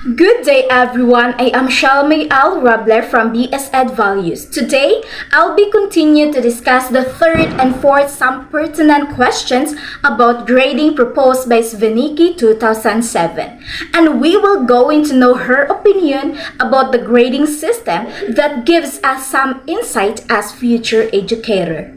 Good day everyone, I am Shalmi Al Rabler from BS Ed Values. Today, I'll be continuing to discuss the third and fourth some pertinent questions about grading proposed by Sveniki 2007. And we will go into know her opinion about the grading system that gives us some insight as future educator.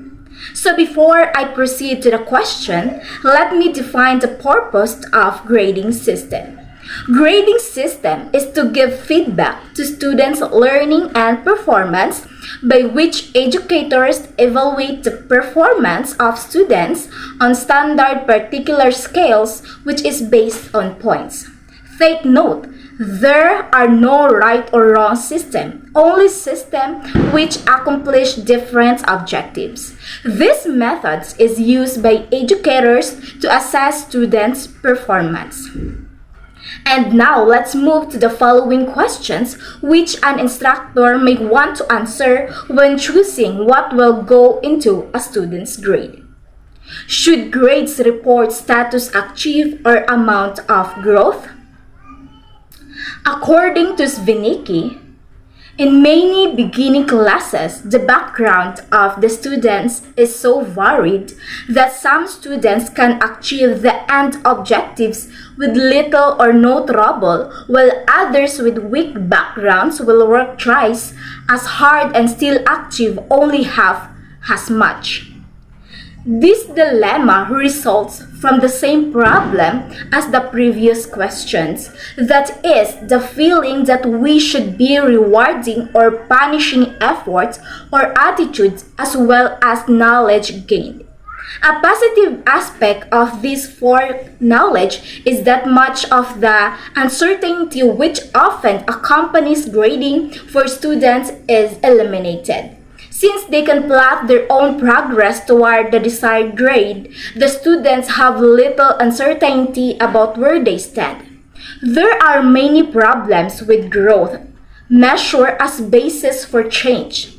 So before I proceed to the question, let me define the purpose of grading system. Grading system is to give feedback to students' learning and performance by which educators evaluate the performance of students on standard particular scales which is based on points. Take note, there are no right or wrong system, only system which accomplish different objectives. This method is used by educators to assess students' performance. And now let's move to the following questions which an instructor may want to answer when choosing what will go into a student's grade. Should grades report status achieved or amount of growth? According to Sveniki, in many beginning classes, the background of the students is so varied that some students can achieve the end objectives with little or no trouble, while others with weak backgrounds will work twice as hard and still achieve only half as much. This dilemma results from the same problem as the previous questions, that is, the feeling that we should be rewarding or punishing efforts or attitudes as well as knowledge gained. A positive aspect of this foreknowledge is that much of the uncertainty which often accompanies grading for students is eliminated. Since they can plot their own progress toward the desired grade, the students have little uncertainty about where they stand. There are many problems with growth, measured as basis for change,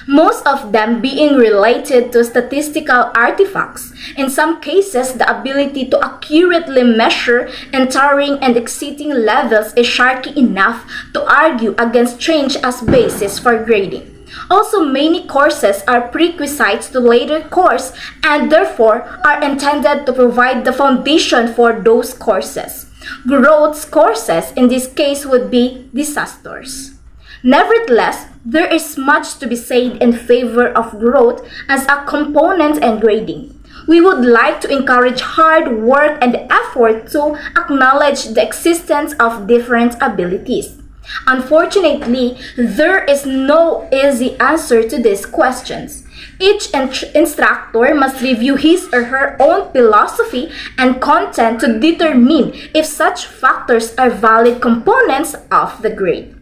most of them being related to statistical artifacts. In some cases, the ability to accurately measure entering and exiting levels is shaky enough to argue against change as basis for grading. Also, many courses are prerequisites to later course and therefore are intended to provide the foundation for those courses. Growth courses in this case would be disasters. Nevertheless, there is much to be said in favor of growth as a component in grading. We would like to encourage hard work and effort to acknowledge the existence of different abilities. Unfortunately, there is no easy answer to these questions. Each instructor must review his or her own philosophy and content to determine if such factors are valid components of the grade.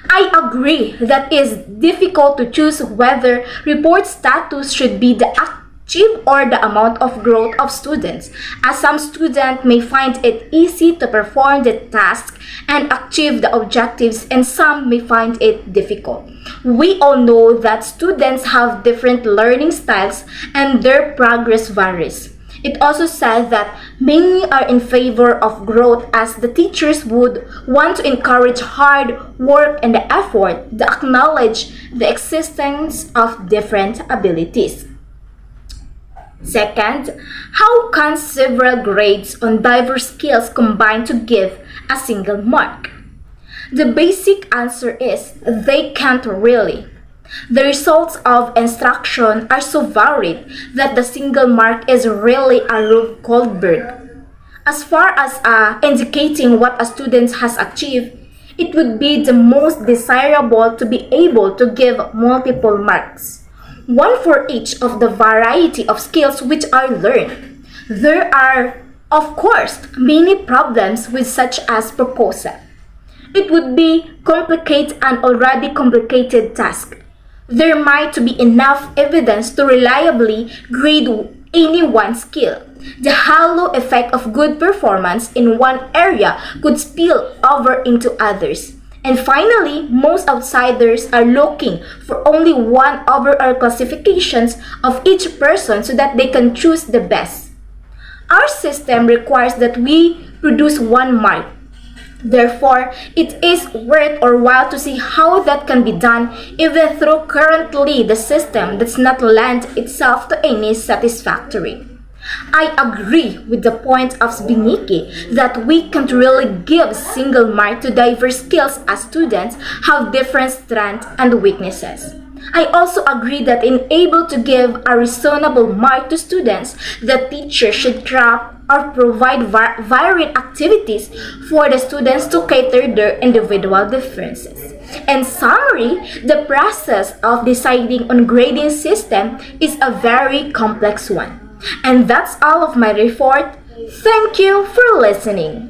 I agree that it is difficult to choose whether report status should be the achieve or the amount of growth of students, as some students may find it easy to perform the task and achieve the objectives and some may find it difficult. We all know that students have different learning styles and their progress varies. It also says that many are in favor of growth as the teachers would want to encourage hard work and effort to acknowledge the existence of different abilities. Second, how can several grades on diverse skills combine to give a single mark? The basic answer is they can't really. The results of instruction are so varied that the single mark is really a Rube Goldberg. As far as indicating what a student has achieved, it would be the most desirable to be able to give multiple marks, one for each of the variety of skills which are learned. There are, of course, many problems with such as proposal. It would be complicate an already complicated task. There might be enough evidence to reliably grade any one skill. The halo effect of good performance in one area could spill over into others. And finally, most outsiders are looking for only one overall classifications of each person so that they can choose the best. Our system requires that we produce one mark Therefore, it is worth or while to see how that can be done even though currently the system does not lend itself to any satisfactory. I agree with the point of Zbigniew that we can't really give single mark to diverse skills as students have different strengths and weaknesses. I also agree that in able to give a reasonable mark to students, the teacher should craft or provide varied activities for the students to cater their individual differences. In summary, the process of deciding on grading system is a very complex one. And that's all of my report. Thank you for listening.